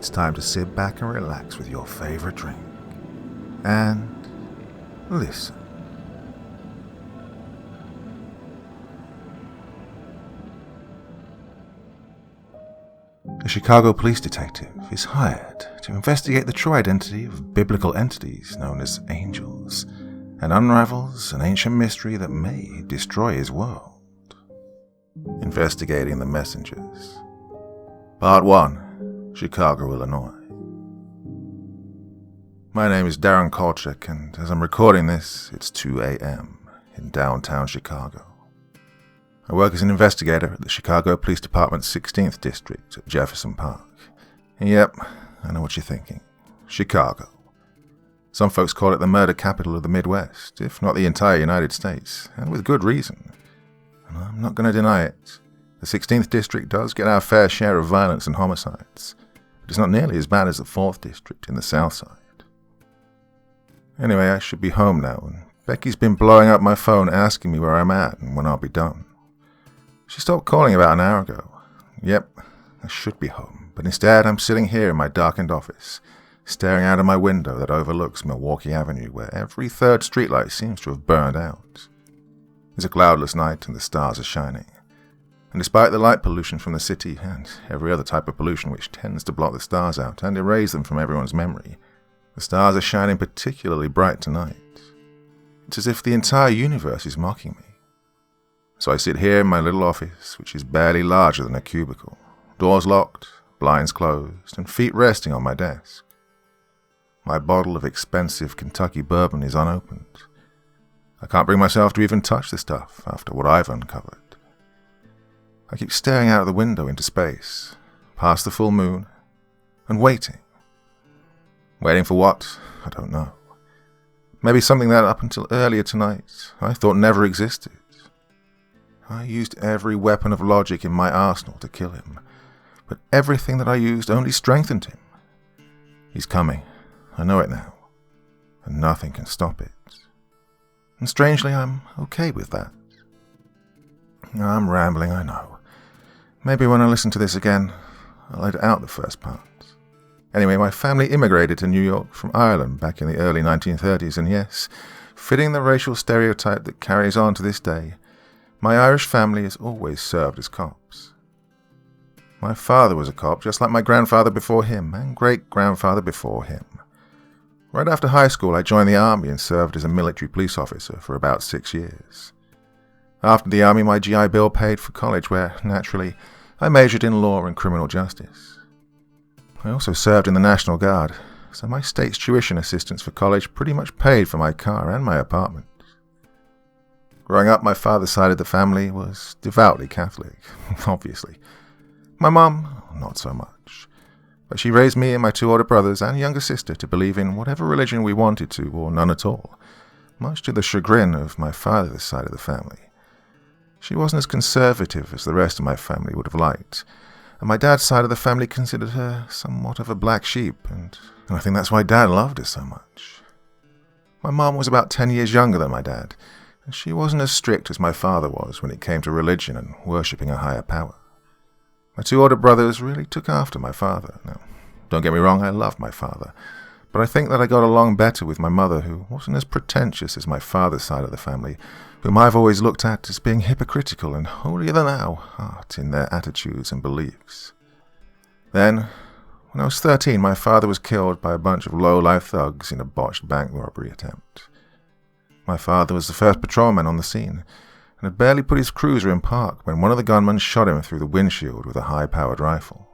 it's time to sit back and relax with your favorite drink. And listen. A Chicago police detective is hired to investigate the true identity of biblical entities known as angels and unravels an ancient mystery that may destroy his world. Investigating the Messengers. Part 1. Chicago, Illinois. My name is Darren Kolczyk, and as I'm recording this, it's 2 a.m. in downtown Chicago. I work as an investigator at the Chicago Police Department's 16th District at Jefferson Park. Yep, I know what you're thinking. Chicago. Some folks call it the murder capital of the Midwest, if not the entire United States, and with good reason. And I'm not going to deny it. The 16th District does get our fair share of violence and homicides, but it's not nearly as bad as the 4th District in the South Side. Anyway, I should be home now, and Becky's been blowing up my phone asking me where I'm at and when I'll be done. She stopped calling about an hour ago. Yep, I should be home, but instead I'm sitting here in my darkened office, staring out of my window that overlooks Milwaukee Avenue, where every third streetlight seems to have burned out. It's a cloudless night and the stars are shining. And despite the light pollution from the city and every other type of pollution which tends to block the stars out and erase them from everyone's memory, the stars are shining particularly bright tonight. It's as if the entire universe is mocking me. So I sit here in my little office, which is barely larger than a cubicle, doors locked, blinds closed, and feet resting on my desk. My bottle of expensive Kentucky bourbon is unopened. I can't bring myself to even touch the stuff after what I've uncovered. I keep staring out of the window into space, past the full moon, and waiting. Waiting for what? I don't know. Maybe something that up until earlier tonight I thought never existed. I used every weapon of logic in my arsenal to kill him, but everything that I used only strengthened him. He's coming. I know it now, and nothing can stop it. And strangely, I'm okay with that. I'm rambling, I know. Maybe when I listen to this again, I'll edit out the first part. Anyway, my family immigrated to New York from Ireland back in the early 1930s, and yes, fitting the racial stereotype that carries on to this day, my Irish family has always served as cops. My father was a cop, just like my grandfather before him, and great-grandfather before him. Right after high school, I joined the army and served as a military police officer for about 6 years. After the army, my GI Bill paid for college, where, naturally, I majored in law and criminal justice. I also served in the National Guard, so my state's tuition assistance for college pretty much paid for my car and my apartment. Growing up, my father's side of the family was devoutly Catholic, obviously. My mum, not so much. But she raised me and my 2 older brothers and younger sister to believe in whatever religion we wanted to, or none at all, much to the chagrin of my father's side of the family. She wasn't as conservative as the rest of my family would have liked, and my dad's side of the family considered her somewhat of a black sheep, and I think that's why Dad loved her so much. My mom was about 10 years younger than my dad, and she wasn't as strict as my father was when it came to religion and worshipping a higher power. My 2 older brothers really took after my father. Now, don't get me wrong, I love my father, but I think that I got along better with my mother, who wasn't as pretentious as my father's side of the family, whom I've always looked at as being hypocritical and holier-than-thou heart in their attitudes and beliefs. Then, when I was 13, my father was killed by a bunch of low-life thugs in a botched bank robbery attempt. My father was the first patrolman on the scene, and had barely put his cruiser in park when one of the gunmen shot him through the windshield with a high-powered rifle.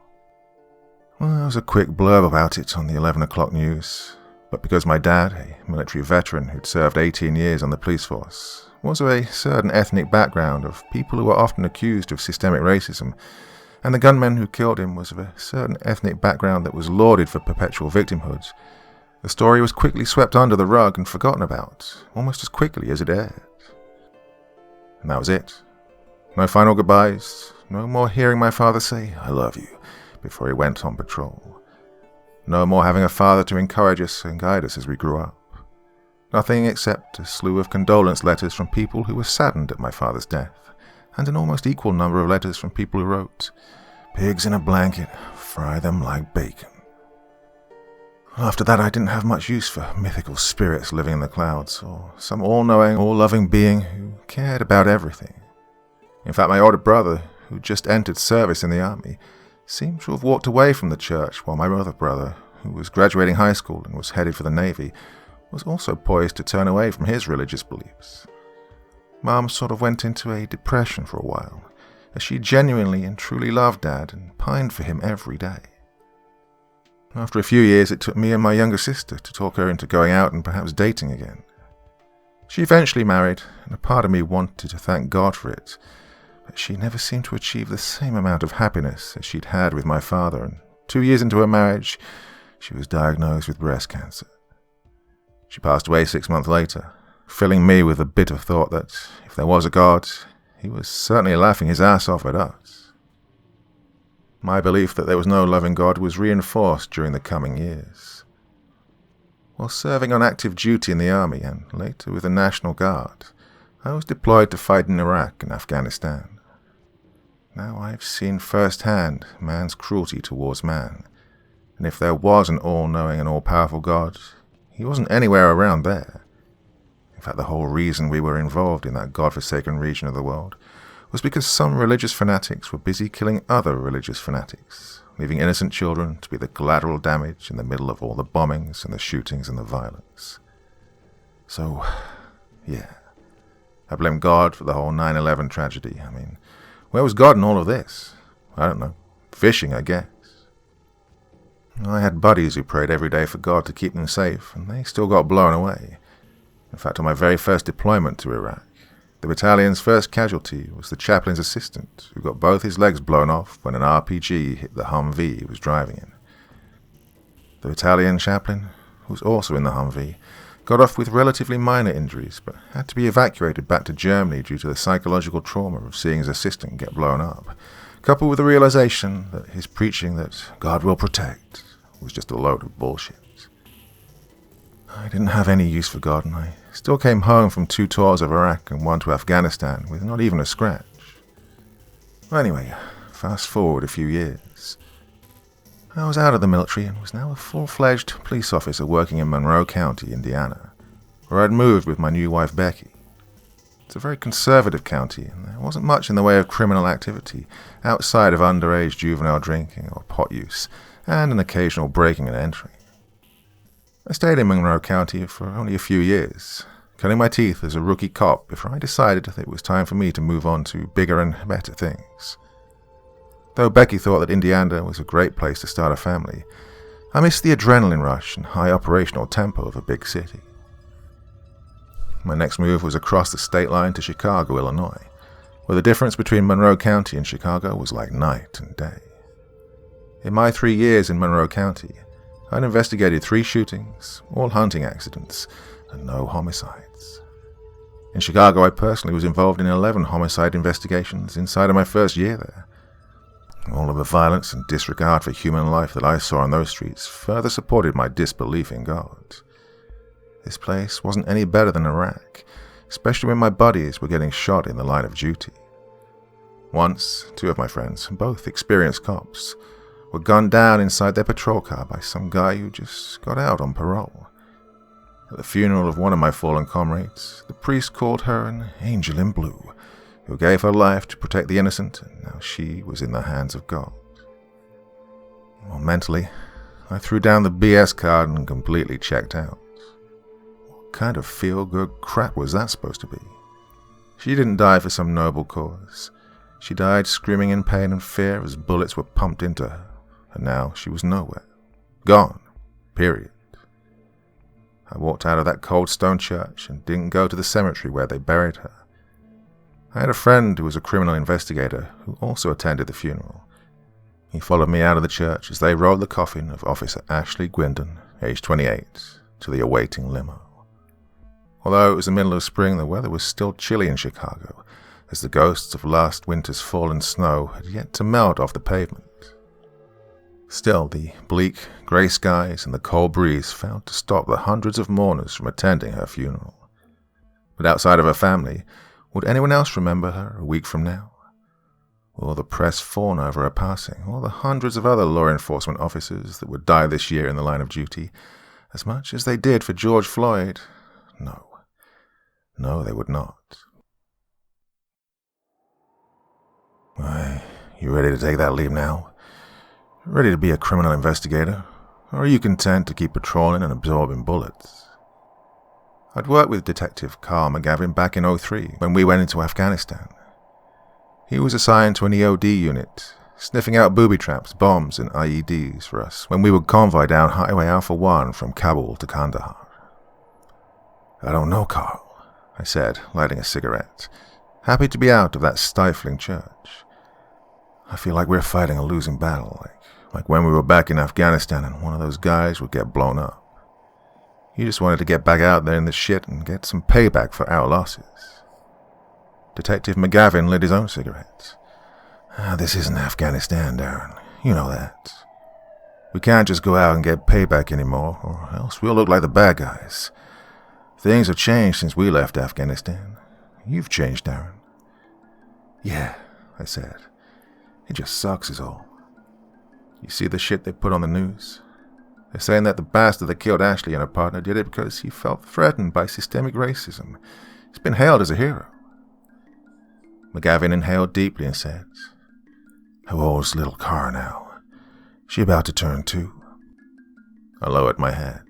Well, there was a quick blurb about it on the 11 o'clock news, but because my dad, a military veteran who'd served 18 years on the police force, was of a certain ethnic background of people who were often accused of systemic racism, and the gunman who killed him was of a certain ethnic background that was lauded for perpetual victimhood, the story was quickly swept under the rug and forgotten about, almost as quickly as it aired. And that was it. No final goodbyes, no more hearing my father say, "I love you," before he went on patrol. No more having a father to encourage us and guide us as we grew up. Nothing except a slew of condolence letters from people who were saddened at my father's death, and an almost equal number of letters from people who wrote, "Pigs in a blanket, fry them like bacon." After that, I didn't have much use for mythical spirits living in the clouds, or some all-knowing, all-loving being who cared about everything. In fact, my older brother, who just entered service in the army, seemed to have walked away from the church, while my other brother, who was graduating high school and was headed for the Navy, was also poised to turn away from his religious beliefs. Mom sort of went into a depression for a while, as she genuinely and truly loved Dad and pined for him every day. After a few years, it took me and my younger sister to talk her into going out and perhaps dating again. She eventually married, and a part of me wanted to thank God for it, but she never seemed to achieve the same amount of happiness as she'd had with my father, and 2 years into her marriage, she was diagnosed with breast cancer. She passed away 6 months later, filling me with the bitter thought that if there was a God, he was certainly laughing his ass off at us. My belief that there was no loving God was reinforced during the coming years. While serving on active duty in the army and later with the National Guard, I was deployed to fight in Iraq and Afghanistan. Now I've seen firsthand man's cruelty towards man, and if there was an all-knowing and all-powerful God, he wasn't anywhere around there. In fact, the whole reason we were involved in that God-forsaken region of the world was because some religious fanatics were busy killing other religious fanatics, leaving innocent children to be the collateral damage in the middle of all the bombings and the shootings and the violence. So, yeah, I blame God for the whole 9/11 tragedy. I mean, where was God in all of this? I don't know. Fishing, I guess. I had buddies who prayed every day for God to keep them safe, and they still got blown away. In fact, on my very first deployment to Iraq, the battalion's first casualty was the chaplain's assistant, who got both his legs blown off when an RPG hit the Humvee he was driving in. The battalion chaplain, who was also in the Humvee, got off with relatively minor injuries, but had to be evacuated back to Germany due to the psychological trauma of seeing his assistant get blown up, coupled with the realization that his preaching that God will protect was just a load of bullshit. I didn't have any use for God, and I still came home from 2 tours of Iraq and 1 to Afghanistan with not even a scratch. Anyway, fast forward a few years. I was out of the military and was now a full-fledged police officer working in Monroe County, Indiana, where I'd moved with my new wife Becky. It's a very conservative county, and there wasn't much in the way of criminal activity outside of underage juvenile drinking or pot use, and an occasional breaking and entering. I stayed in Monroe County for only a few years, cutting my teeth as a rookie cop before I decided that it was time for me to move on to bigger and better things. Though Becky thought that Indiana was a great place to start a family, I missed the adrenaline rush and high operational tempo of a big city. My next move was across the state line to Chicago, Illinois, where the difference between Monroe County and Chicago was like night and day. In my 3 years in Monroe County, I'd investigated 3 shootings, all hunting accidents, and no homicides. In Chicago, I personally was involved in 11 homicide investigations inside of my first year there. All of the violence and disregard for human life that I saw on those streets further supported my disbelief in God. This place wasn't any better than Iraq, especially when my buddies were getting shot in the line of duty. Once, 2 of my friends, both experienced cops, were gunned down inside their patrol car by some guy who just got out on parole. At the funeral of one of my fallen comrades, the priest called her an angel in blue, who gave her life to protect the innocent, and now she was in the hands of God. Well, mentally, I threw down the BS card and completely checked out. What kind of feel-good crap was that supposed to be? She didn't die for some noble cause. She died screaming in pain and fear as bullets were pumped into her. And now she was nowhere. Gone. Period. I walked out of that cold stone church and didn't go to the cemetery where they buried her. I had a friend who was a criminal investigator who also attended the funeral. He followed me out of the church as they rolled the coffin of Officer Ashley Gwindon, age 28, to the awaiting limo. Although it was the middle of spring, the weather was still chilly in Chicago, as the ghosts of last winter's fallen snow had yet to melt off the pavement. Still, the bleak, grey skies and the cold breeze failed to stop the hundreds of mourners from attending her funeral. But outside of her family, would anyone else remember her a week from now? or the press fawn over her passing, or the hundreds of other law enforcement officers that would die this year in the line of duty, as much as they did for George Floyd. No. No, they would not. Why, you ready to take that leap now? Ready to be a criminal investigator? Or are you content to keep patrolling and absorbing bullets? I'd worked with Detective Carl McGavin back in '03 when we went into Afghanistan. He was assigned to an EOD unit, sniffing out booby traps, bombs, and IEDs for us when we would convoy down Highway Alpha 1 from Kabul to Kandahar. I don't know, Carl, I said, lighting a cigarette, happy to be out of that stifling church. I feel like we're fighting a losing battle, like when we were back in Afghanistan and one of those guys would get blown up. You just wanted to get back out there in the shit and get some payback for our losses. Detective McGavin lit his own cigarette. This isn't Afghanistan, Darren. You know that. We can't just go out and get payback anymore, or else we'll look like the bad guys. Things have changed since we left Afghanistan. You've changed, Darren. Yeah, I said. It just sucks is all. You see the shit they put on the news? They're saying that the bastard that killed Ashley and her partner did it because he felt threatened by systemic racism. He's been hailed as a hero. McGavin inhaled deeply and said, "How old's little Cara now? She about to turn 2? I lowered my head.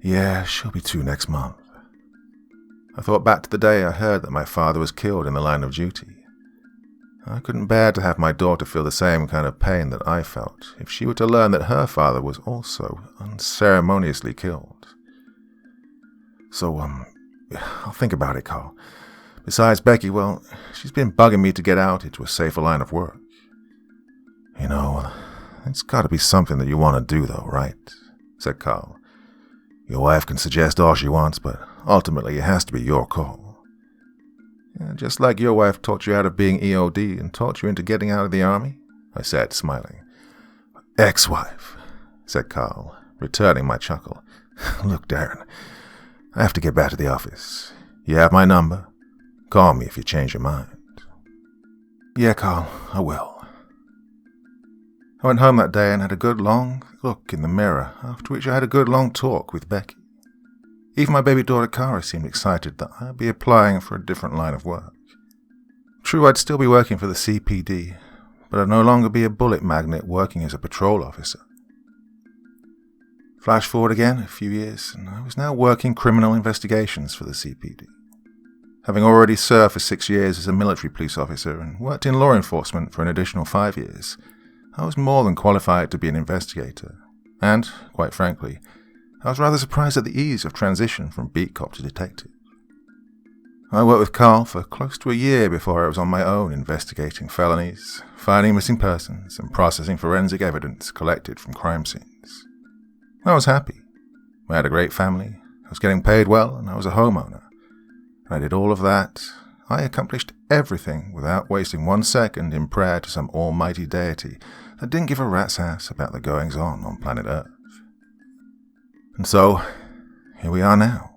Yeah, she'll be 2 next month. I thought back to the day I heard that my father was killed in the line of duty. I couldn't bear to have my daughter feel the same kind of pain that I felt if she were to learn that her father was also unceremoniously killed. So, I'll think about it, Carl. Besides Becky, well, she's been bugging me to get out into a safer line of work. You know, it's got to be something that you want to do, though, right?" said Carl. "Your wife can suggest all she wants, but ultimately it has to be your call. Yeah, just like your wife taught you out of being EOD and taught you into getting out of the army," I said, smiling. "Ex-wife," said Carl, returning my chuckle. "Look, Darren, I have to get back to the office. You have my number. Call me if you change your mind." "Yeah, Carl, I will." I went home that day and had a good long look in the mirror, after which I had a good long talk with Becky. Even my baby daughter Cara seemed excited that I'd be applying for a different line of work. True, I'd still be working for the CPD, but I'd no longer be a bullet magnet working as a patrol officer. Flash forward again a few years, and I was now working criminal investigations for the CPD. Having already served for 6 years as a military police officer and worked in law enforcement for an additional 5 years, I was more than qualified to be an investigator, and, quite frankly, I was rather surprised at the ease of transition from beat cop to detective. I worked with Carl for close to a year before I was on my own investigating felonies, finding missing persons, and processing forensic evidence collected from crime scenes. I was happy. I had a great family, I was getting paid well, and I was a homeowner. And I did all of that. I accomplished everything without wasting 1 second in prayer to some almighty deity that didn't give a rat's ass about the goings-on on planet Earth. And so, here we are now.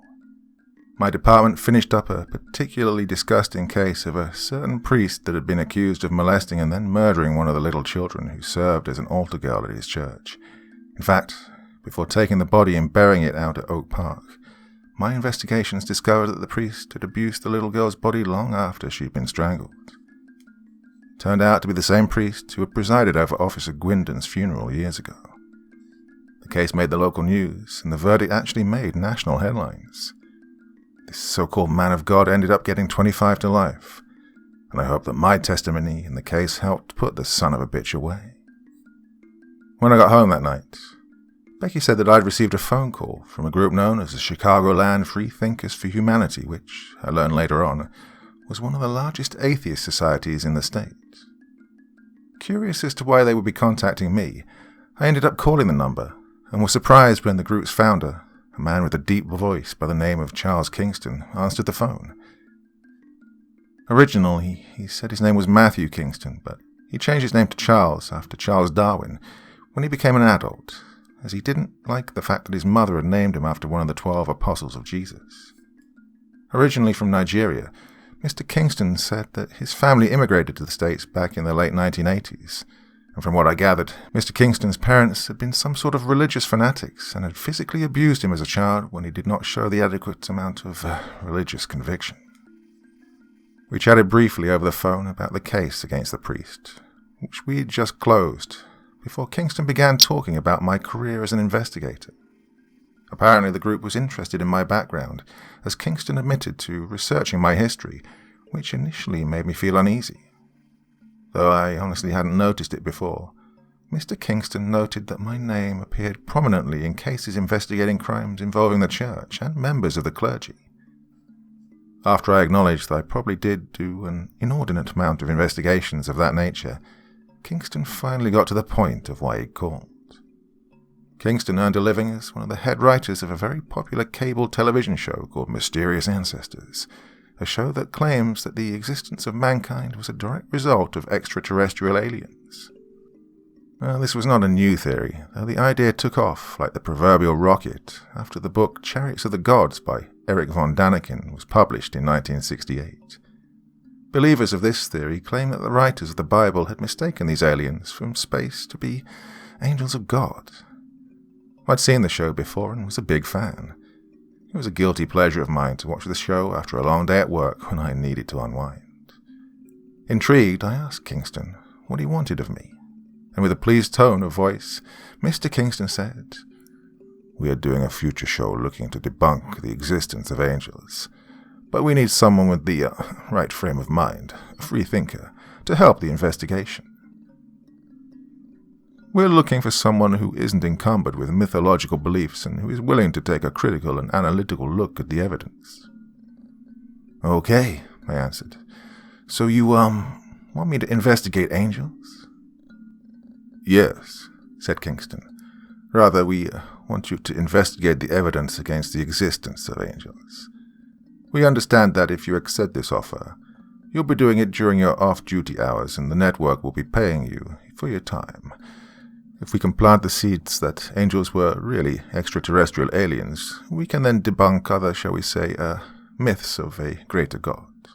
My department finished up a particularly disgusting case of a certain priest that had been accused of molesting and then murdering one of the little children who served as an altar girl at his church. In fact, before taking the body and burying it out at Oak Park, my investigations discovered that the priest had abused the little girl's body long after she'd been strangled. It turned out to be the same priest who had presided over Officer Gwynden's funeral years ago. The case made the local news, and the verdict actually made national headlines. This so-called man of God ended up getting 25 to life, and I hope that my testimony in the case helped put the son of a bitch away. When I got home that night, Becky said that I'd received a phone call from a group known as the Chicagoland Free Thinkers for Humanity, which, I learned later on, was one of the largest atheist societies in the state. Curious as to why they would be contacting me, I ended up calling the number, and was surprised when the group's founder, a man with a deep voice by the name of Charles Kingston, answered the phone. Originally, he said his name was Matthew Kingston, but he changed his name to Charles after Charles Darwin when he became an adult, as he didn't like the fact that his mother had named him after one of the 12 apostles of Jesus. Originally from Nigeria, Mr. Kingston said that his family immigrated to the States back in the late 1980s, and from what I gathered, Mr. Kingston's parents had been some sort of religious fanatics and had physically abused him as a child when he did not show the adequate amount of religious conviction. We chatted briefly over the phone about the case against the priest, which we had just closed, before Kingston began talking about my career as an investigator. Apparently the group was interested in my background, as Kingston admitted to researching my history, which initially made me feel uneasy. Though I honestly hadn't noticed it before, Mr. Kingston noted that my name appeared prominently in cases investigating crimes involving the church and members of the clergy. After I acknowledged that I probably did do an inordinate amount of investigations of that nature, Kingston finally got to the point of why he'd called. Kingston earned a living as one of the head writers of a very popular cable television show called Mysterious Ancestors, a show that claims that the existence of mankind was a direct result of extraterrestrial aliens. This was not a new theory, though the idea took off like the proverbial rocket after the book Chariots of the Gods by Erich von Däniken was published in 1968. Believers of this theory claim that the writers of the Bible had mistaken these aliens from space to be angels of God. I'd seen the show before and was a big fan. It was a guilty pleasure of mine to watch the show after a long day at work when I needed to unwind. Intrigued, I asked Kingston what he wanted of me, and with a pleased tone of voice, Mr. Kingston said, "We are doing a future show looking to debunk the existence of angels, but we need someone with the right frame of mind, a free thinker, to help the investigation. We're looking for someone who isn't encumbered with mythological beliefs and who is willing to take a critical and analytical look at the evidence." "Okay," I answered. "So you, want me to investigate angels?" "Yes," said Kingston. "Rather, we want you to investigate the evidence against the existence of angels. We understand that if you accept this offer, you'll be doing it during your off-duty hours and the network will be paying you for your time. If we can plant the seeds that angels were really extraterrestrial aliens, we can then debunk other, shall we say, myths of a greater God."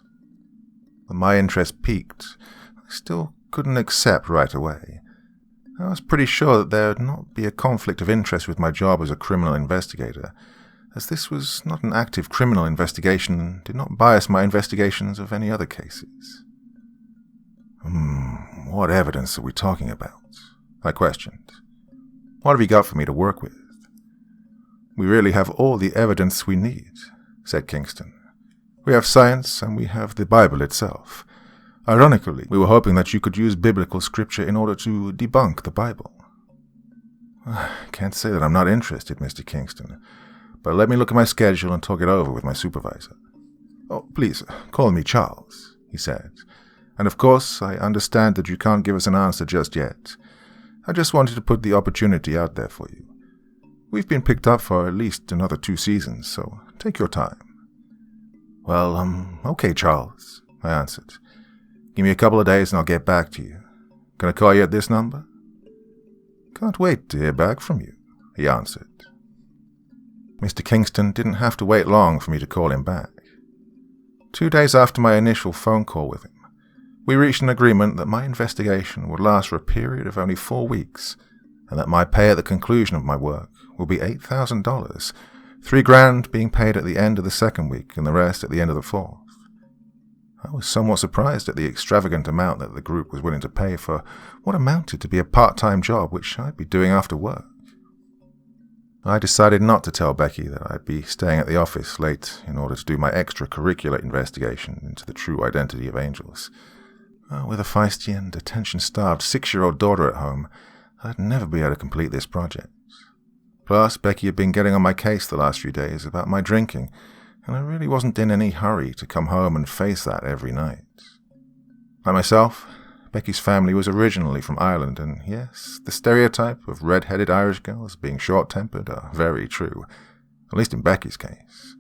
When my interest peaked, I still couldn't accept right away. I was pretty sure that there would not be a conflict of interest with my job as a criminal investigator, as this was not an active criminal investigation and did not bias my investigations of any other cases. What evidence are we talking about?" I questioned. "What have you got for me to work with?" "We really have all the evidence we need," said Kingston. "We have science and we have the Bible itself. Ironically, we were hoping that you could use biblical scripture in order to debunk the Bible." "I can't say that I'm not interested, Mr. Kingston, but let me look at my schedule and talk it over with my supervisor." "Oh, please, call me Charles," he said. "And of course, I understand that you can't give us an answer just yet. I just wanted to put the opportunity out there for you. We've been picked up for at least another 2 seasons, so take your time." "Well, okay, Charles," I answered. "Give me a couple of days and I'll get back to you. Can I call you at this number?" "Can't wait to hear back from you," he answered. Mr. Kingston didn't have to wait long for me to call him back. 2 days after my initial phone call with him, we reached an agreement that my investigation would last for a period of only 4 weeks, and that my pay at the conclusion of my work will be $8,000, $3,000 being paid at the end of the 2nd week and the rest at the end of the 4th. I was somewhat surprised at the extravagant amount that the group was willing to pay for what amounted to be a part-time job which I'd be doing after work. I decided not to tell Becky that I'd be staying at the office late in order to do my extracurricular investigation into the true identity of angels. With a feisty and attention-starved 6-year-old daughter at home, I'd never be able to complete this project. Plus, Becky had been getting on my case the last few days about my drinking, and I really wasn't in any hurry to come home and face that every night. Like myself, Becky's family was originally from Ireland, and yes, the stereotype of red-headed Irish girls being short-tempered are very true, at least in Becky's case.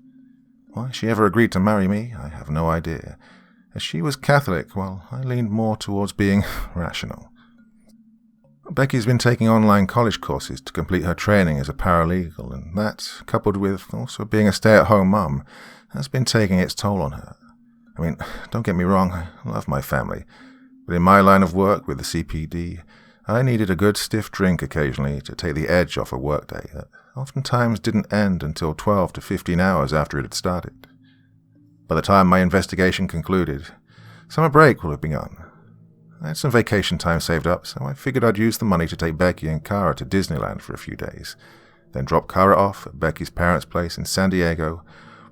Why she ever agreed to marry me, I have no idea, as she was Catholic while I leaned more towards being rational. Becky's been taking online college courses to complete her training as a paralegal, and that, coupled with also being a stay-at-home mum, has been taking its toll on her. I mean, don't get me wrong, I love my family, but in my line of work with the CPD, I needed a good stiff drink occasionally to take the edge off a workday that oftentimes didn't end until 12 to 15 hours after it had started. By the time my investigation concluded, summer break will have begun. I had some vacation time saved up, so I figured I'd use the money to take Becky and Kara to Disneyland for a few days, then drop Kara off at Becky's parents' place in San Diego,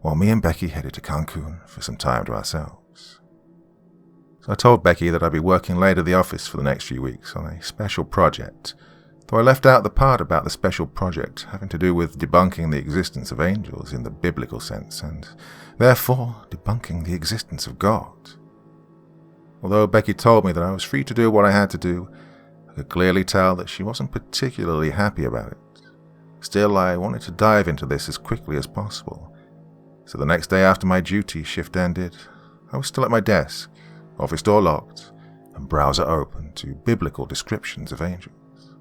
while me and Becky headed to Cancun for some time to ourselves. So I told Becky that I'd be working late at the office for the next few weeks on a special project, though I left out the part about the special project having to do with debunking the existence of angels in the biblical sense, and therefore debunking the existence of God. Although Becky told me that I was free to do what I had to do, I could clearly tell that she wasn't particularly happy about it. Still, I wanted to dive into this as quickly as possible. So the next day after my duty shift ended, I was still at my desk, office door locked, and browser open to biblical descriptions of angels.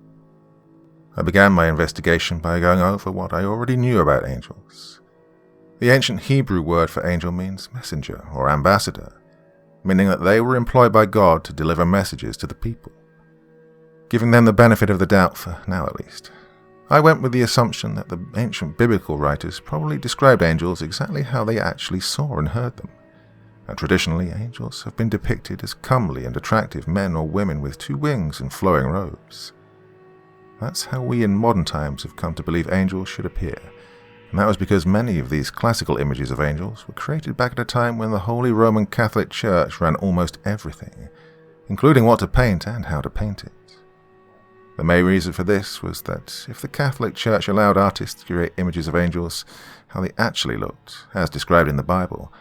I began my investigation by going over what I already knew about angels. The ancient Hebrew word for angel means messenger or ambassador, meaning that they were employed by God to deliver messages to the people. Giving them the benefit of the doubt, for now at least, I went with the assumption that the ancient biblical writers probably described angels exactly how they actually saw and heard them. And traditionally, angels have been depicted as comely and attractive men or women with 2 wings and flowing robes. That's how we in modern times have come to believe angels should appear, and that was because many of these classical images of angels were created back at a time when the Holy Roman Catholic Church ran almost everything, including what to paint and how to paint it. The main reason for this was that if the Catholic Church allowed artists to create images of angels how they actually looked, as described in the Bible,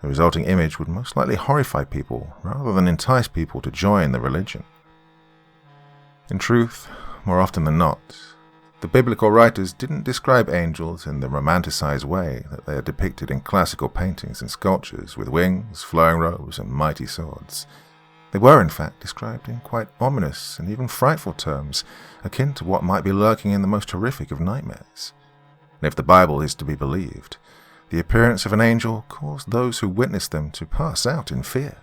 the resulting image would most likely horrify people rather than entice people to join the religion. In truth, more often than not, the biblical writers didn't describe angels in the romanticized way that they are depicted in classical paintings and sculptures with wings, flowing robes, and mighty swords. They were, in fact, described in quite ominous and even frightful terms, akin to what might be lurking in the most horrific of nightmares. And if the Bible is to be believed, the appearance of an angel caused those who witnessed them to pass out in fear.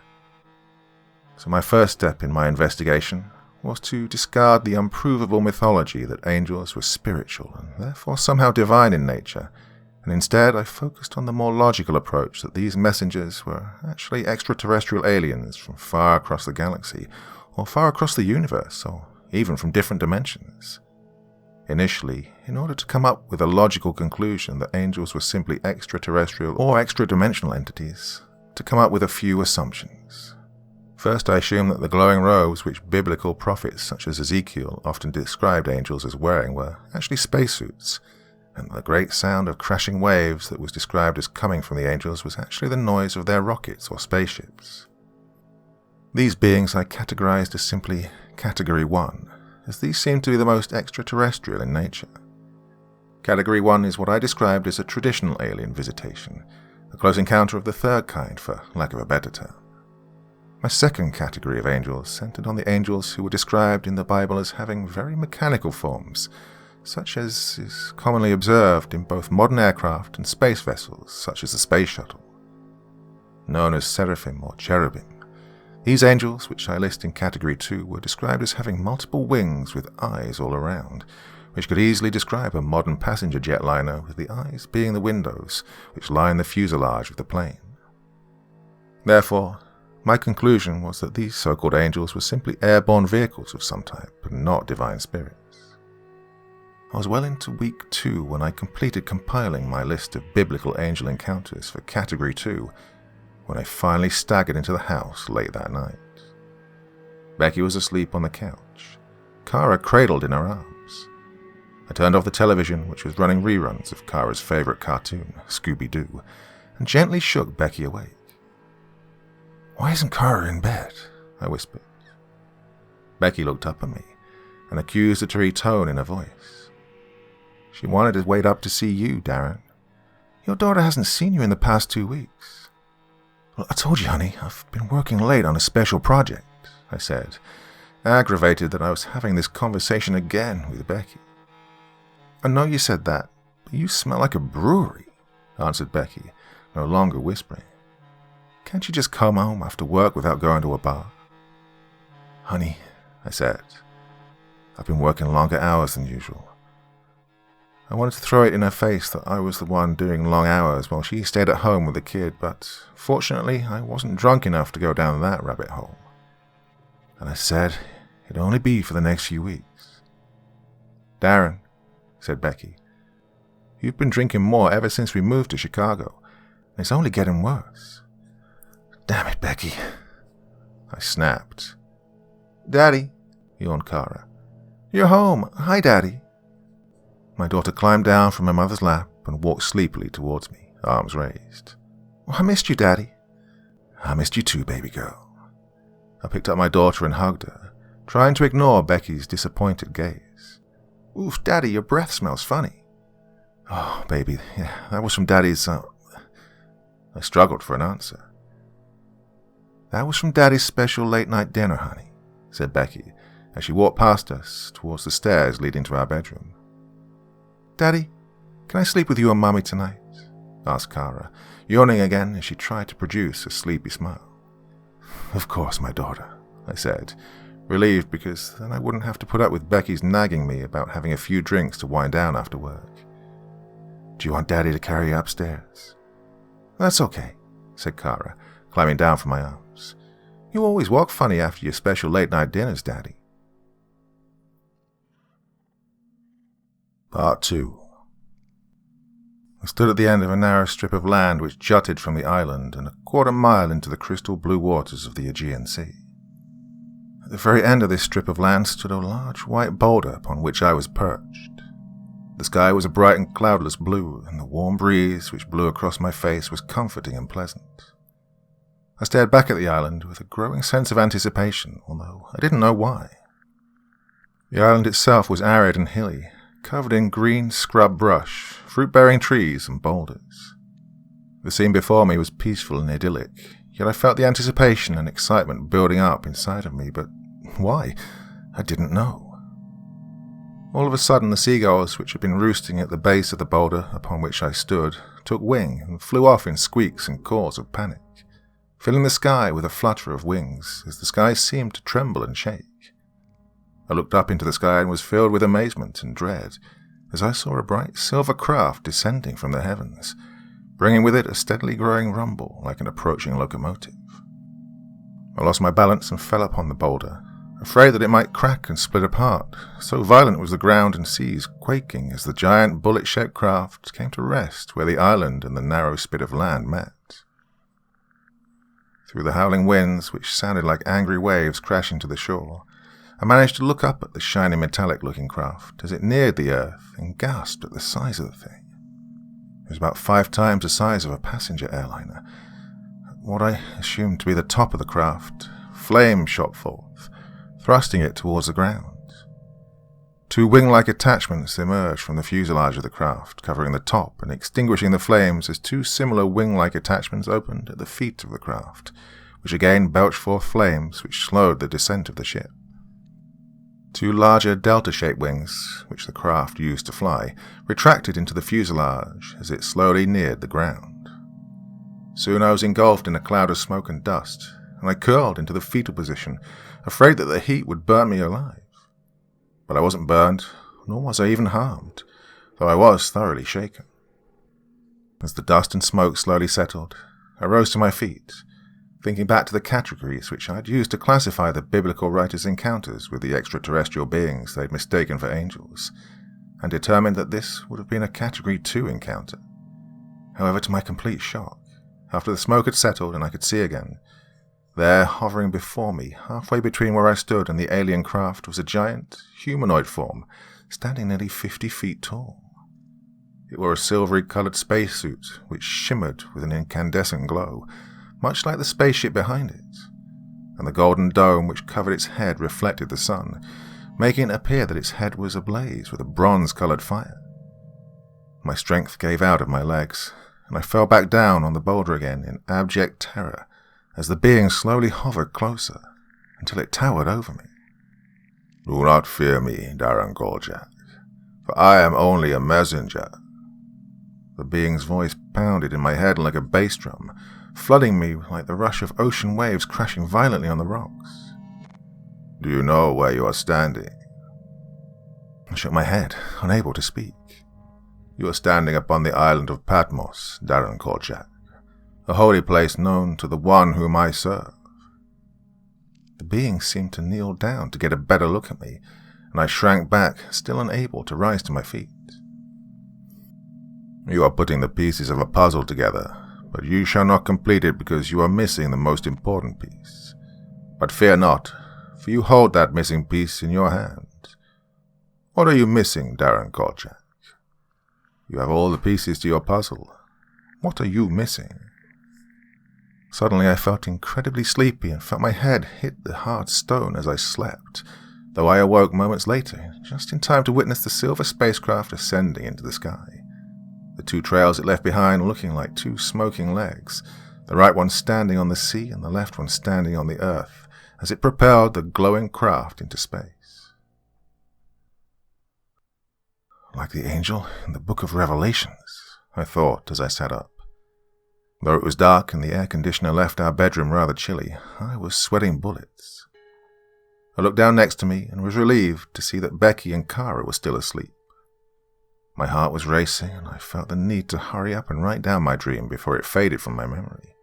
So my first step in my investigation was to discard the unprovable mythology that angels were spiritual and therefore somehow divine in nature, and instead I focused on the more logical approach that these messengers were actually extraterrestrial aliens from far across the galaxy, or far across the universe, or even from different dimensions. Initially, in order to come up with a logical conclusion that angels were simply extraterrestrial or extra-dimensional entities, to come up with a few assumptions. First, I assumed that the glowing robes which biblical prophets such as Ezekiel often described angels as wearing were actually spacesuits, and the great sound of crashing waves that was described as coming from the angels was actually the noise of their rockets or spaceships. These beings I categorized as simply Category 1, as these seem to be the most extraterrestrial in nature. Category 1 is what I described as a traditional alien visitation, a close encounter of the third kind, for lack of a better term. My second category of angels centered on the angels who were described in the Bible as having very mechanical forms, such as is commonly observed in both modern aircraft and space vessels, such as the space shuttle. Known as seraphim or cherubim, these angels, which I list in Category 2, were described as having multiple wings with eyes all around, which could easily describe a modern passenger jetliner with the eyes being the windows which line the fuselage of the plane. Therefore, my conclusion was that these so-called angels were simply airborne vehicles of some type and not divine spirits. I was well into week 2 when I completed compiling my list of biblical angel encounters for Category 2, when I finally staggered into the house late that night. Becky was asleep on the couch, Kara cradled in her arms. I turned off the television, which was running reruns of Kara's favorite cartoon, Scooby-Doo, and gently shook Becky awake. "Why isn't Kara in bed?" I whispered. Becky looked up at me, an accusatory tone in her voice. "She wanted to wait up to see you, Darren. Your daughter hasn't seen you in the past 2 weeks." "Well, I told you, honey, I've been working late on a special project," I said, aggravated that I was having this conversation again with Becky. "I know you said that, but you smell like a brewery," answered Becky, no longer whispering. Can't you just come home after work without going to a bar? Honey, I said, I've been working longer hours than usual. I wanted to throw it in her face that I was the one doing long hours while she stayed at home with the kid, but fortunately I wasn't drunk enough to go down that rabbit hole. And I said it'd only be for the next few weeks. Darren, said Becky, you've been drinking more ever since we moved to Chicago, and it's only getting worse. Damn it, Becky, I snapped. Daddy, yawned Kara. You're home. Hi, Daddy. My daughter climbed down from her mother's lap and walked sleepily towards me, arms raised. Oh, I missed you, Daddy. I missed you too, baby girl. I picked up my daughter and hugged her, trying to ignore Becky's disappointed gaze. Oof, Daddy, your breath smells funny. Oh, baby, yeah, that was from Daddy's, I struggled for an answer. That was from Daddy's special late-night dinner, honey, said Becky, as she walked past us towards the stairs leading to our bedroom. Daddy, can I sleep with you and Mummy tonight? Asked Kara, yawning again as she tried to produce a sleepy smile. Of course, my daughter, I said, relieved because then I wouldn't have to put up with Becky's nagging me about having a few drinks to wind down after work. Do you want Daddy to carry you upstairs? That's okay, said Kara, climbing down from my arms. You always walk funny after your special late-night dinners, Daddy. Part 2. I stood at the end of a narrow strip of land which jutted from the island and a quarter-mile into the crystal blue waters of the Aegean Sea. At the very end of this strip of land stood a large white boulder upon which I was perched. The sky was a bright and cloudless blue, and the warm breeze which blew across my face was comforting and pleasant. I stared back at the island with a growing sense of anticipation, although I didn't know why. The island itself was arid and hilly, covered in green scrub brush, fruit-bearing trees and boulders. The scene before me was peaceful and idyllic, yet I felt the anticipation and excitement building up inside of me, but why? I didn't know. All of a sudden the seagulls, which had been roosting at the base of the boulder upon which I stood, took wing and flew off in squeaks and caws of panic, filling the sky with a flutter of wings as the sky seemed to tremble and shake. I looked up into the sky and was filled with amazement and dread as I saw a bright silver craft descending from the heavens, bringing with it a steadily growing rumble like an approaching locomotive. I lost my balance and fell upon the boulder, afraid that it might crack and split apart, so violent was the ground and seas quaking as the giant bullet-shaped craft came to rest where the island and the narrow spit of land met. Through the howling winds, which sounded like angry waves crashing to the shore, I managed to look up at the shiny metallic-looking craft as it neared the earth and gasped at the size of the thing. It was about 5 times the size of a passenger airliner. What I assumed to be the top of the craft, flames shot forth, thrusting it towards the ground. 2 wing-like attachments emerged from the fuselage of the craft, covering the top and extinguishing the flames as 2 similar wing-like attachments opened at the feet of the craft, which again belched forth flames which slowed the descent of the ship. 2 larger delta-shaped wings, which the craft used to fly, retracted into the fuselage as it slowly neared the ground. Soon I was engulfed in a cloud of smoke and dust, and I curled into the fetal position, afraid that the heat would burn me alive. But I wasn't burned, nor was I even harmed, though I was thoroughly shaken. As the dust and smoke slowly settled, I rose to my feet, thinking back to the categories which I'd used to classify the biblical writers' encounters with the extraterrestrial beings they'd mistaken for angels, and determined that this would have been a Category 2 encounter. However, to my complete shock, after the smoke had settled and I could see again, there, hovering before me, halfway between where I stood and the alien craft, was a giant, humanoid form, standing nearly 50 feet tall. It wore a silvery-coloured spacesuit which shimmered with an incandescent glow, much like the spaceship behind it, and the golden dome which covered its head reflected the sun, making it appear that its head was ablaze with a bronze-coloured fire. My strength gave out of my legs, and I fell back down on the boulder again in abject terror as the being slowly hovered closer until it towered over me. Do not fear me, Darren Kolczyk, for I am only a messenger. The being's voice pounded in my head like a bass drum, flooding me like the rush of ocean waves crashing violently on the rocks. "Do you know where you are standing?" I shook my head, unable to speak. "You are standing upon the island of Patmos, Darren Kolczyk, a holy place known to the one whom I serve." The being seemed to kneel down to get a better look at me, and I shrank back, still unable to rise to my feet. "You are putting the pieces of a puzzle together, but you shall not complete it because you are missing the most important piece. But fear not, for you hold that missing piece in your hand. What are you missing, Darren Kolczyk? You have all the pieces to your puzzle. What are you missing?" Suddenly I felt incredibly sleepy and felt my head hit the hard stone as I slept, though I awoke moments later, just in time to witness the silver spacecraft ascending into the sky. The two trails it left behind looking like two smoking legs, the right one standing on the sea and the left one standing on the earth, as it propelled the glowing craft into space. Like the angel in the book of Revelations, I thought as I sat up. Though it was dark and the air conditioner left our bedroom rather chilly, I was sweating bullets. I looked down next to me and was relieved to see that Becky and Kara were still asleep. My heart was racing and I felt the need to hurry up and write down my dream before it faded from my memory.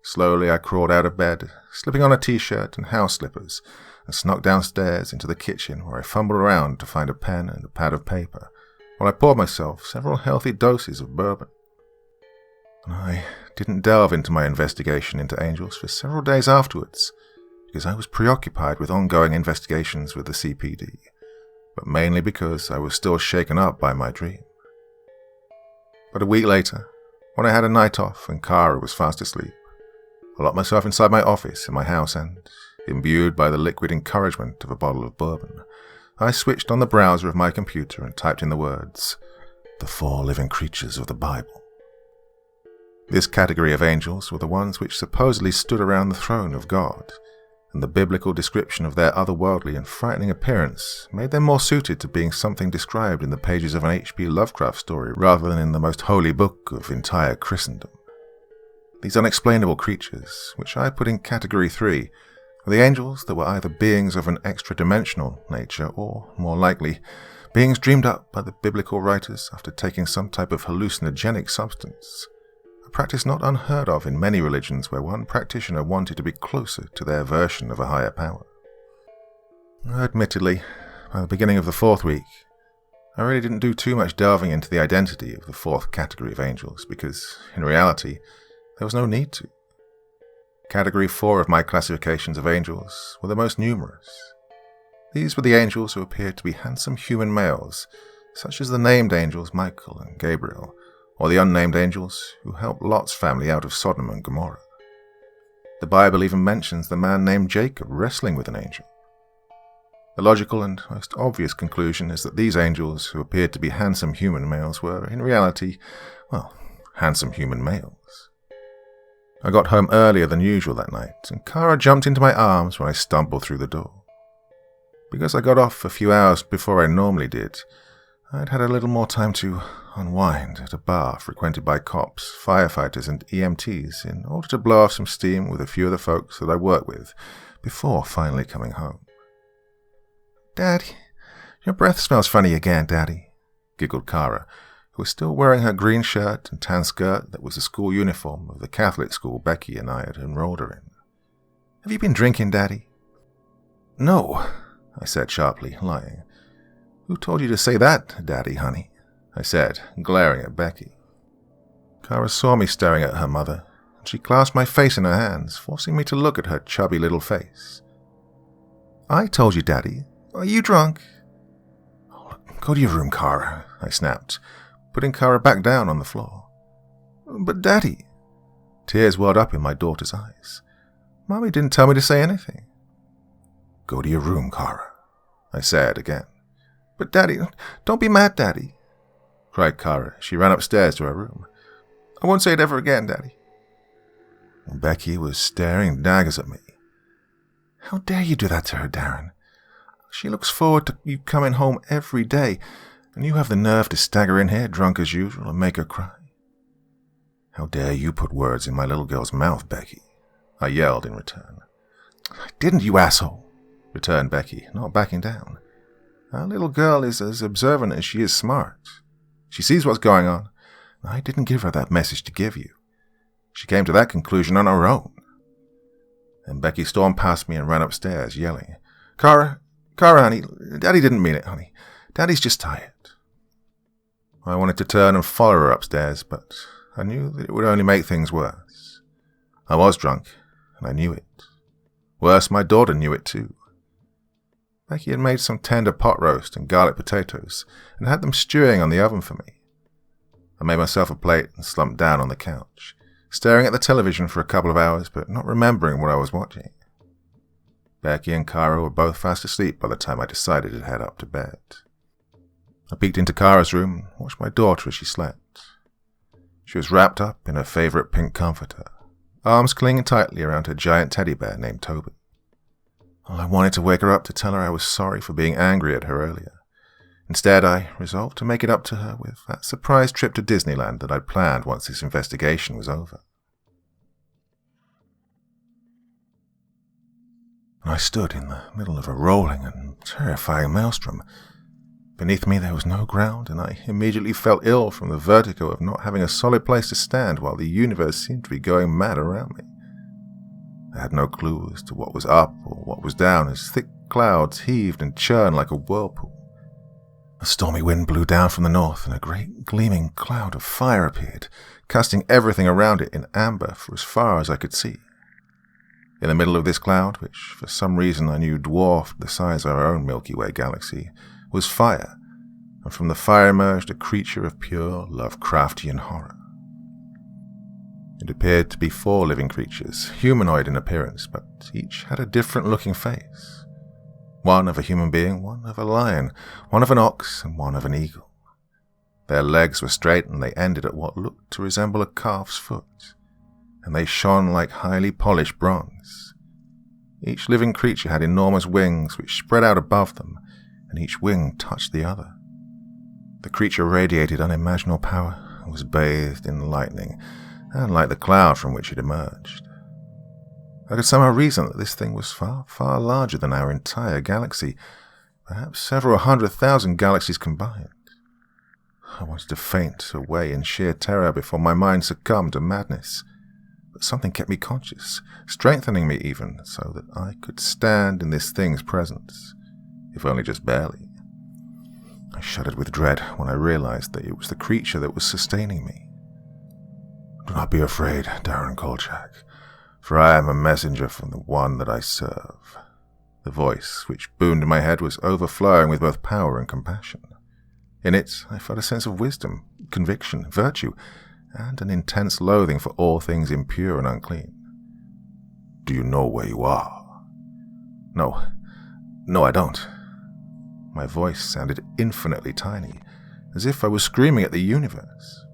Slowly I crawled out of bed, slipping on a t-shirt and house slippers, and snuck downstairs into the kitchen where I fumbled around to find a pen and a pad of paper, while I poured myself several healthy doses of bourbon. And I didn't delve into my investigation into angels for several days afterwards, because I was preoccupied with ongoing investigations with the CPD, but mainly because I was still shaken up by my dream. But a week later, when I had a night off and Kara was fast asleep, I locked myself inside my office in my house and, imbued by the liquid encouragement of a bottle of bourbon, I switched on the browser of my computer and typed in the words, "The 4 living creatures of the Bible." This category of angels were the ones which supposedly stood around the throne of God, and the biblical description of their otherworldly and frightening appearance made them more suited to being something described in the pages of an H.P. Lovecraft story rather than in the most holy book of entire Christendom. These unexplainable creatures, which I put in Category 3, were the angels that were either beings of an extra-dimensional nature or, more likely, beings dreamed up by the biblical writers after taking some type of hallucinogenic substance, a practice not unheard of in many religions where one practitioner wanted to be closer to their version of a higher power. Admittedly, by the beginning of the 4th week, I really didn't do too much delving into the identity of the 4th category of angels because, in reality, there was no need to. Category 4 of my classifications of angels were the most numerous. These were the angels who appeared to be handsome human males, such as the named angels Michael and Gabriel, or the unnamed angels who helped Lot's family out of Sodom and Gomorrah. The Bible even mentions the man named Jacob wrestling with an angel. The logical and most obvious conclusion is that these angels who appeared to be handsome human males were, in reality, handsome human males. I got home earlier than usual that night, and Kara jumped into my arms when I stumbled through the door. Because I got off a few hours before I normally did, I'd had a little more time to unwind at a bar frequented by cops, firefighters, and EMTs in order to blow off some steam with a few of the folks that I work with before finally coming home. "Daddy, your breath smells funny again, Daddy," giggled Kara, who was still wearing her green shirt and tan skirt that was the school uniform of the Catholic school Becky and I had enrolled her in. "Have you been drinking, Daddy?" "No," I said sharply, lying. "Who told you to say that, Daddy, honey?" I said, glaring at Becky. Kara saw me staring at her mother, and she clasped my face in her hands, forcing me to look at her chubby little face. "I told you, Daddy. Are you drunk?" "Go to your room, Kara," I snapped, putting Kara back down on the floor. "But Daddy..." Tears welled up in my daughter's eyes. "Mommy didn't tell me to say anything." "Go to your room, Kara," I said again. "But Daddy, don't be mad, Daddy," cried Kara as she ran upstairs to her room. "I won't say it ever again, Daddy." Becky was staring daggers at me. "How dare you do that to her, Darren? She looks forward to you coming home every day, And you have the nerve to stagger in here drunk as usual and make her cry? How dare you put words in my little girl's mouth, Becky? I yelled in return. I didn't, you asshole, returned Becky, not backing down. Our little girl is as observant as she is smart. She sees what's going on. I didn't give her that message to give you. She came to that conclusion on her own. And Becky stormed past me and ran upstairs, yelling, Cara, honey, Daddy didn't mean it, honey. Daddy's just tired. I wanted to turn and follow her upstairs, but I knew that it would only make things worse. I was drunk, and I knew it. Worse, my daughter knew it too. Becky had made some tender pot roast and garlic potatoes, and had them stewing on the oven for me. I made myself a plate and slumped down on the couch, staring at the television for a couple of hours, but not remembering what I was watching. Becky and Cara were both fast asleep by the time I decided to head up to bed. I peeked into Cara's room and watched my daughter as she slept. She was wrapped up in her favorite pink comforter, arms clinging tightly around her giant teddy bear named Toby. I wanted to wake her up to tell her I was sorry for being angry at her earlier. Instead, I resolved to make it up to her with that surprise trip to Disneyland that I'd planned once this investigation was over. I stood in the middle of a rolling and terrifying maelstrom. Beneath me there was no ground, and I immediately felt ill from the vertigo of not having a solid place to stand while the universe seemed to be going mad around me. I had no clue as to what was up or what was down as thick clouds heaved and churned like a whirlpool. A stormy wind blew down from the north, and a great gleaming cloud of fire appeared, casting everything around it in amber for as far as I could see. In the middle of this cloud, which for some reason I knew dwarfed the size of our own Milky Way galaxy, was fire, and from the fire emerged a creature of pure Lovecraftian horror. It appeared to be 4 living creatures, humanoid in appearance, but each had a different-looking face. One of a human being, one of a lion, one of an ox, and one of an eagle. Their legs were straight, and they ended at what looked to resemble a calf's foot, and they shone like highly polished bronze. Each living creature had enormous wings which spread out above them, and each wing touched the other. The creature radiated unimaginable power and was bathed in lightning, unlike the cloud from which it emerged. I could somehow reason that this thing was far, far larger than our entire galaxy, perhaps several 100,000 galaxies combined. I wanted to faint away in sheer terror before my mind succumbed to madness, but something kept me conscious, strengthening me even, so that I could stand in this thing's presence, if only just barely. I shuddered with dread when I realized that it was the creature that was sustaining me. Do not be afraid, Darren Kolczyk, for I am a messenger from the one that I serve. The voice which boomed in my head was overflowing with both power and compassion. In it, I felt a sense of wisdom, conviction, virtue, and an intense loathing for all things impure and unclean. Do you know where you are? No, I don't. My voice sounded infinitely tiny, as if I was screaming at the universe.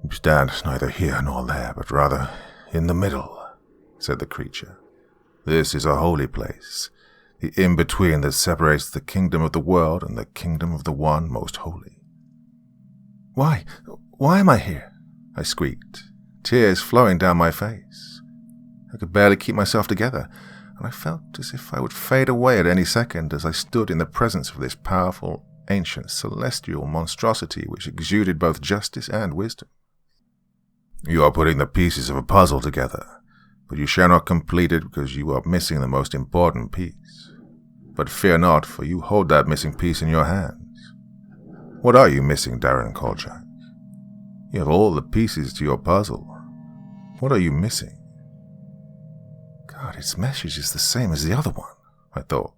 You stand neither here nor there, but rather in the middle, said the creature. This is a holy place, the in-between that separates the kingdom of the world and the kingdom of the one most holy. Why am I here? I squeaked, tears flowing down my face. I could barely keep myself together, and I felt as if I would fade away at any second as I stood in the presence of this powerful, ancient, celestial monstrosity which exuded both justice and wisdom. You are putting the pieces of a puzzle together, but you shall not complete it because you are missing the most important piece. But fear not, for you hold that missing piece in your hands. What are you missing, Darren Kolczyk? You have all the pieces to your puzzle. What are you missing? God, its message is the same as the other one, I thought.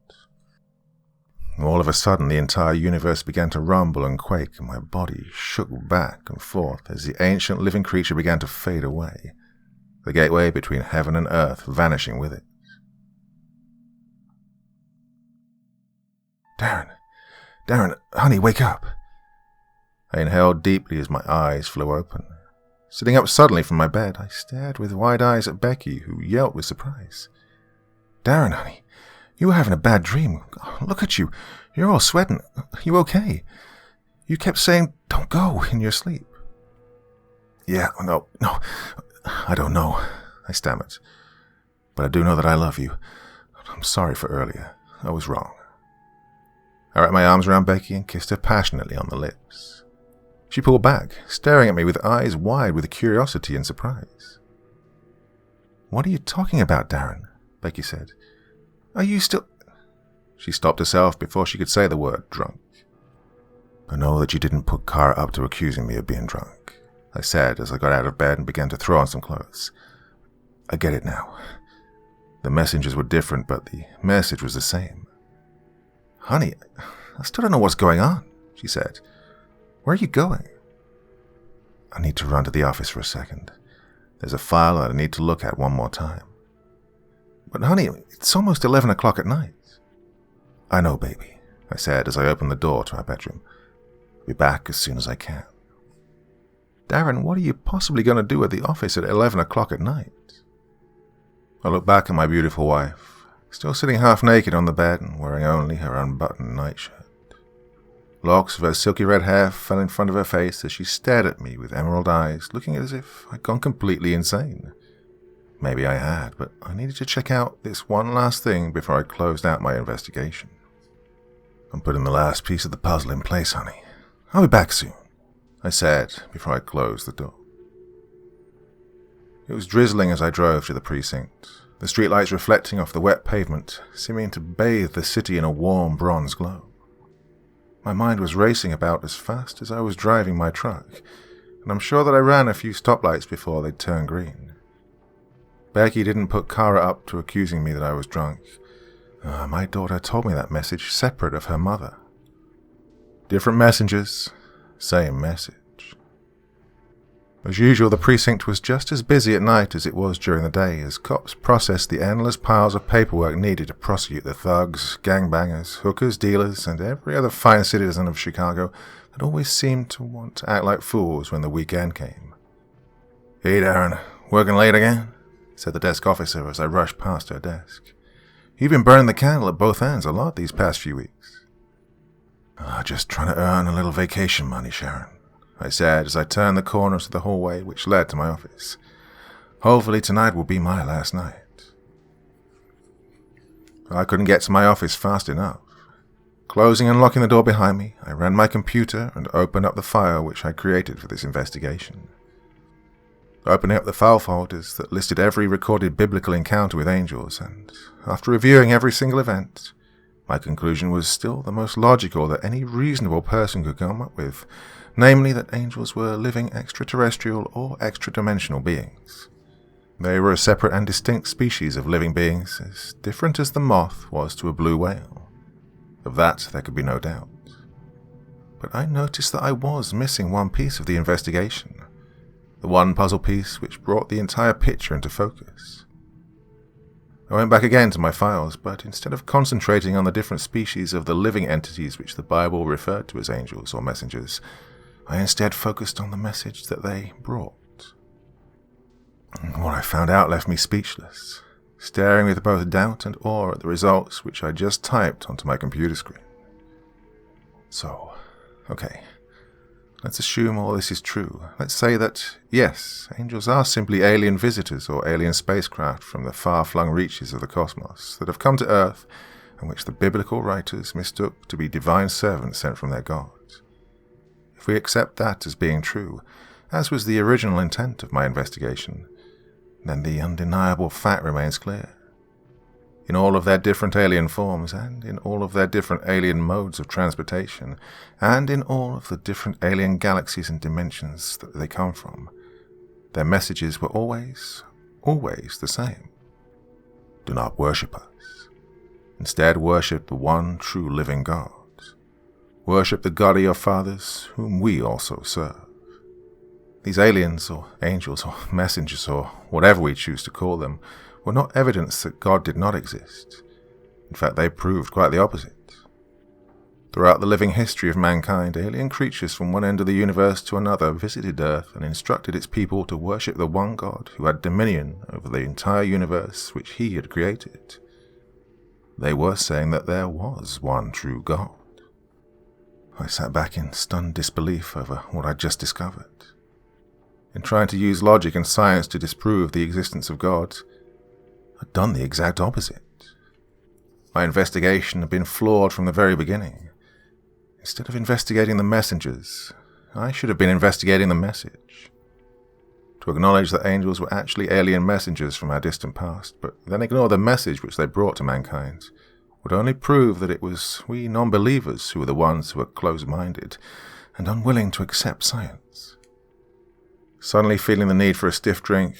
All of a sudden, the entire universe began to rumble and quake, and my body shook back and forth as the ancient living creature began to fade away, the gateway between heaven and earth vanishing with it. Darren, honey, wake up. I inhaled deeply as my eyes flew open. Sitting up suddenly from my bed, I stared with wide eyes at Becky, who yelped with surprise. Darren, honey, you were having a bad dream. Look at you. You're all sweating. You okay? You kept saying, don't go, in your sleep. Yeah, no, I don't know, I stammered. But I do know that I love you. I'm sorry for earlier. I was wrong. I wrapped my arms around Becky and kissed her passionately on the lips. She pulled back, staring at me with eyes wide with curiosity and surprise. What are you talking about, Darren? Becky said. Are you still... She stopped herself before she could say the word drunk. I know that you didn't put Kara up to accusing me of being drunk, I said as I got out of bed and began to throw on some clothes. I get it now. The messengers were different, but the message was the same. Honey, I still don't know what's going on, she said. Where are you going? I need to run to the office for a second. There's a file that I need to look at one more time. But honey, it's almost 11 o'clock at night. I know, baby, I said as I opened the door to our bedroom. I'll be back as soon as I can. Darren, what are you possibly going to do at the office at 11 o'clock at night? I looked back at my beautiful wife, still sitting half naked on the bed and wearing only her unbuttoned nightshirt. Locks of her silky red hair fell in front of her face as she stared at me with emerald eyes, looking as if I'd gone completely insane. Maybe I had, but I needed to check out this one last thing before I closed out my investigation. I'm putting the last piece of the puzzle in place, honey. I'll be back soon, I said before I closed the door. It was drizzling as I drove to the precinct, the streetlights reflecting off the wet pavement, seeming to bathe the city in a warm bronze glow. My mind was racing about as fast as I was driving my truck, and I'm sure that I ran a few stoplights before they turned green. Becky didn't put Kara up to accusing me that I was drunk. My daughter told me that message separate of her mother. Different messengers, same message. As usual, the precinct was just as busy at night as it was during the day as cops processed the endless piles of paperwork needed to prosecute the thugs, gangbangers, hookers, dealers, and every other fine citizen of Chicago that always seemed to want to act like fools when the weekend came. Hey, Darren, working late again? Said the desk officer as I rushed past her desk. You've been burning the candle at both ends a lot these past few weeks. Just trying to earn a little vacation money, Sharon, I said as I turned the corner to the hallway which led to my office. Hopefully tonight will be my last night. I couldn't get to my office fast enough. Closing and locking the door behind me, I ran my computer and opened up the file which I created for this investigation. Opening up the file folders that listed every recorded biblical encounter with angels, and after reviewing every single event, my conclusion was still the most logical that any reasonable person could come up with, namely that angels were living extraterrestrial or extra-dimensional beings. They were a separate and distinct species of living beings, as different as the moth was to a blue whale. Of that there could be no doubt. But I noticed that I was missing one piece of the investigation, the one puzzle piece which brought the entire picture into focus. I went back again to my files, but instead of concentrating on the different species of the living entities which the Bible referred to as angels or messengers, I instead focused on the message that they brought. What I found out left me speechless, staring with both doubt and awe at the results which I just typed onto my computer screen. So, okay. Let's assume all this is true. Let's say that, yes, angels are simply alien visitors or alien spacecraft from the far-flung reaches of the cosmos that have come to Earth and which the biblical writers mistook to be divine servants sent from their gods. If we accept that as being true, as was the original intent of my investigation, then the undeniable fact remains clear. In all of their different alien forms, and in all of their different alien modes of transportation, and in all of the different alien galaxies and dimensions that they come from, their messages were always the same. Do not worship us. Instead, worship the one true living God. Worship the God of your fathers, whom we also serve. These aliens, or angels, or messengers, or whatever we choose to call them, were not evidence that God did not exist. In fact, they proved quite the opposite. Throughout the living history of mankind, alien creatures from one end of the universe to another visited Earth and instructed its people to worship the one God who had dominion over the entire universe which he had created. They were saying that there was one true God. I sat back in stunned disbelief over what I'd just discovered. In trying to use logic and science to disprove the existence of God, I'd done the exact opposite. My investigation had been flawed from the very beginning. Instead of investigating the messengers, I should have been investigating the message. To acknowledge that angels were actually alien messengers from our distant past, but then ignore the message which they brought to mankind, would only prove that it was we non-believers who were the ones who were close-minded and unwilling to accept science. Suddenly feeling the need for a stiff drink,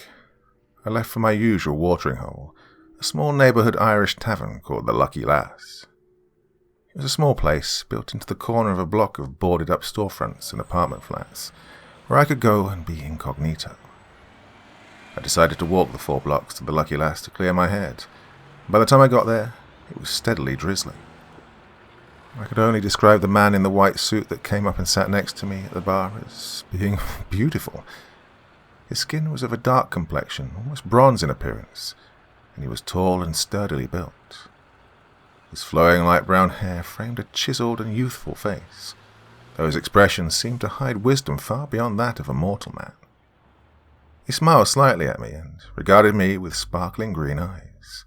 I left for my usual watering hole, a small neighbourhood Irish tavern called the Lucky Lass. It was a small place built into the corner of a block of boarded-up storefronts and apartment flats, where I could go and be incognito. I decided to walk the 4 blocks to the Lucky Lass to clear my head. By the time I got there, it was steadily drizzling. I could only describe the man in the white suit that came up and sat next to me at the bar as being beautiful. His skin was of a dark complexion, almost bronze in appearance, and he was tall and sturdily built. His flowing light brown hair framed a chiseled and youthful face, though his expression seemed to hide wisdom far beyond that of a mortal man. He smiled slightly at me and regarded me with sparkling green eyes.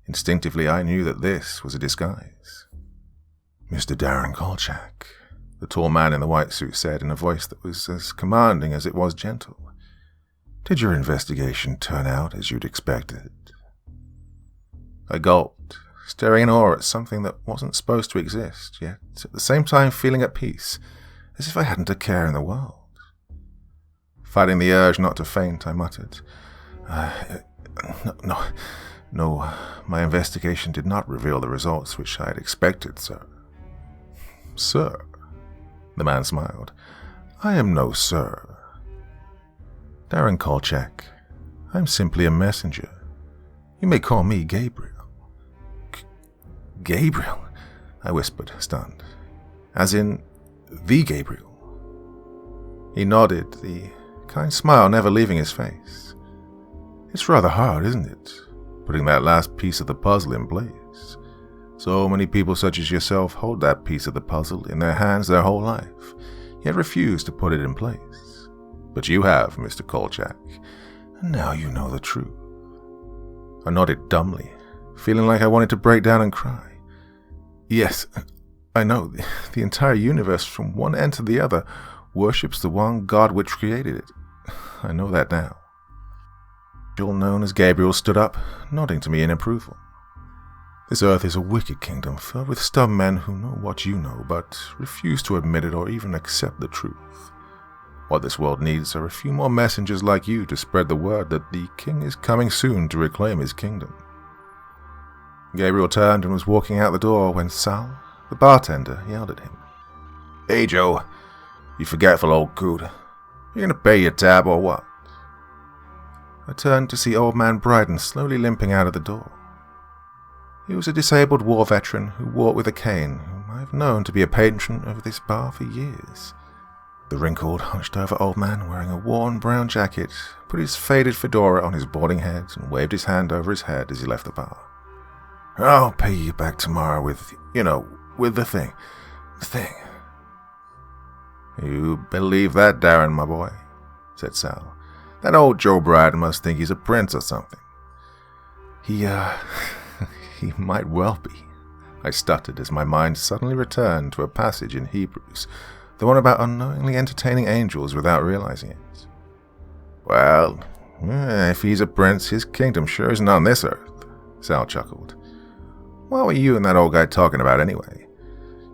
Instinctively I knew that this was a disguise. "Mr. Darren Kolczyk," the tall man in the white suit said in a voice that was as commanding as it was gentle. "Did your investigation turn out as you'd expected?" I gulped, staring in awe at something that wasn't supposed to exist, yet at the same time feeling at peace, as if I hadn't a care in the world. Fighting the urge not to faint, I muttered, No, my investigation did not reveal the results which I had expected, sir." "Sir?" The man smiled. "I am no sir. Darren Kolczyk, I'm simply a messenger. You may call me Gabriel." "Gabriel?" I whispered, stunned. "As in, the Gabriel?" He nodded, the kind smile never leaving his face. "It's rather hard, isn't it, putting that last piece of the puzzle in place? So many people such as yourself hold that piece of the puzzle in their hands their whole life, yet refuse to put it in place. But you have, Mr. Kolczyk, and now you know the truth." I nodded dumbly, feeling like I wanted to break down and cry. "Yes, I know. The entire universe, from one end to the other, worships the one God which created it. I know that now." The angel known as Gabriel stood up, nodding to me in approval. "This earth is a wicked kingdom filled with stubborn men who know what you know, but refuse to admit it or even accept the truth. What this world needs are a few more messengers like you to spread the word that the king is coming soon to reclaim his kingdom." Gabriel turned and was walking out the door when Sal, the bartender, yelled at him. "Hey, Joe, you forgetful old coot. You gonna pay your tab or what?" I turned to see old man Bryden slowly limping out of the door. He was a disabled war veteran who walked with a cane, whom I have known to be a patron of this bar for years. The wrinkled, hunched-over old man, wearing a worn brown jacket, put his faded fedora on his balding head and waved his hand over his head as he left the bar. "I'll pay you back tomorrow with, with the thing. The thing." "You believe that, Darren, my boy?" said Sal. "That old Joe Bryden must think he's a prince or something." He might well be," I stuttered as my mind suddenly returned to a passage in Hebrews, the one about unknowingly entertaining angels without realizing it. "Well, if he's a prince, his kingdom sure isn't on this earth," Sal chuckled. "What were you and that old guy talking about anyway?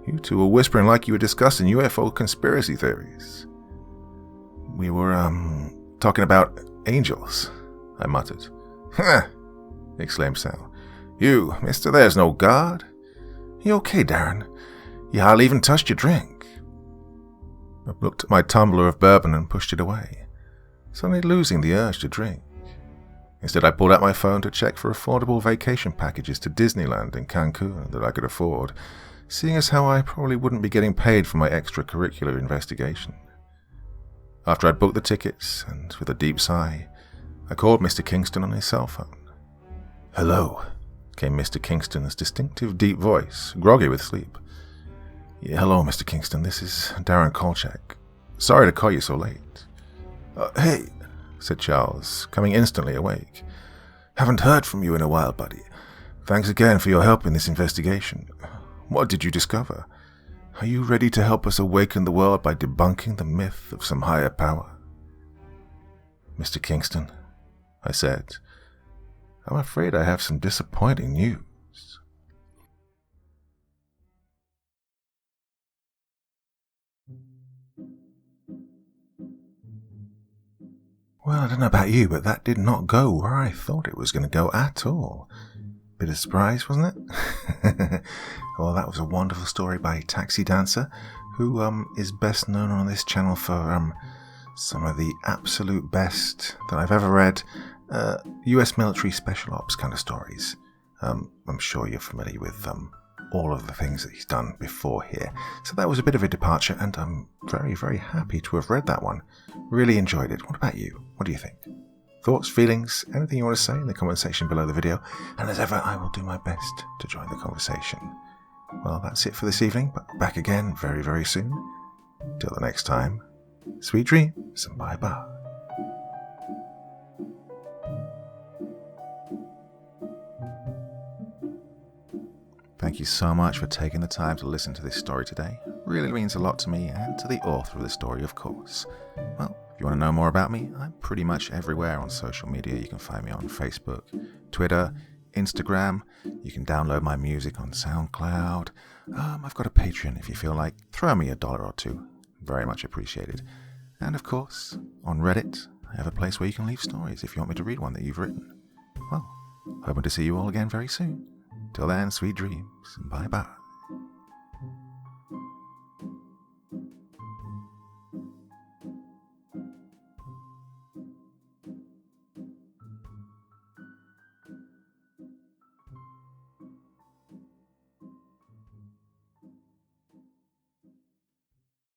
You two were whispering like you were discussing UFO conspiracy theories." "We were, talking about angels," I muttered. "Huh!" exclaimed Sal. "You, mister, there's no God. You okay, Darren? You hardly even touched your drink." I looked at my tumbler of bourbon and pushed it away, suddenly losing the urge to drink. Instead, I pulled out my phone to check for affordable vacation packages to Disneyland and Cancun that I could afford, seeing as how I probably wouldn't be getting paid for my extracurricular investigation. After I'd booked the tickets, and with a deep sigh, I called Mr. Kingston on his cell phone. "Hello," came Mr. Kingston's distinctive deep voice, groggy with sleep. Yeah, hello, Mr. Kingston. This is Darren Kolczyk. Sorry to call you so late. Hey, said Charles, coming instantly awake. Haven't heard from you in a while, buddy. Thanks again for your help in this investigation. What did you discover? Are you ready to help us awaken the world by debunking the myth of some higher power? Mr. Kingston, I said, I'm afraid I have some disappointing news. Well, I don't know about you, but that did not go where I thought it was going to go at all. Bit of surprise, wasn't it? Well, that was a wonderful story by Taxi Dancer, who is best known on this channel for some of the absolute best that I've ever read, US military special ops kind of stories. I'm sure you're familiar with all of the things that he's done before here. So that was a bit of a departure, and I'm very, very happy to have read that one. Really enjoyed it. What about you? What do you think? Thoughts, feelings, anything you want to say in the comment section below the video. And as ever, I will do my best to join the conversation. Well, that's it for this evening, but back again very, very soon. Till the next time, sweet dreams and bye-bye. Thank you so much for taking the time to listen to this story today. Really means a lot to me and to the author of the story, of course. Well, if you want to know more about me, I'm pretty much everywhere on social media. You can find me on Facebook, Twitter, Instagram. You can download my music on SoundCloud. I've got a Patreon if you feel like. Throw me $1 or $2. Very much appreciated. And of course, on Reddit, I have a place where you can leave stories if you want me to read one that you've written. Well, hoping to see you all again very soon. Till then, sweet dreams, and bye-bye.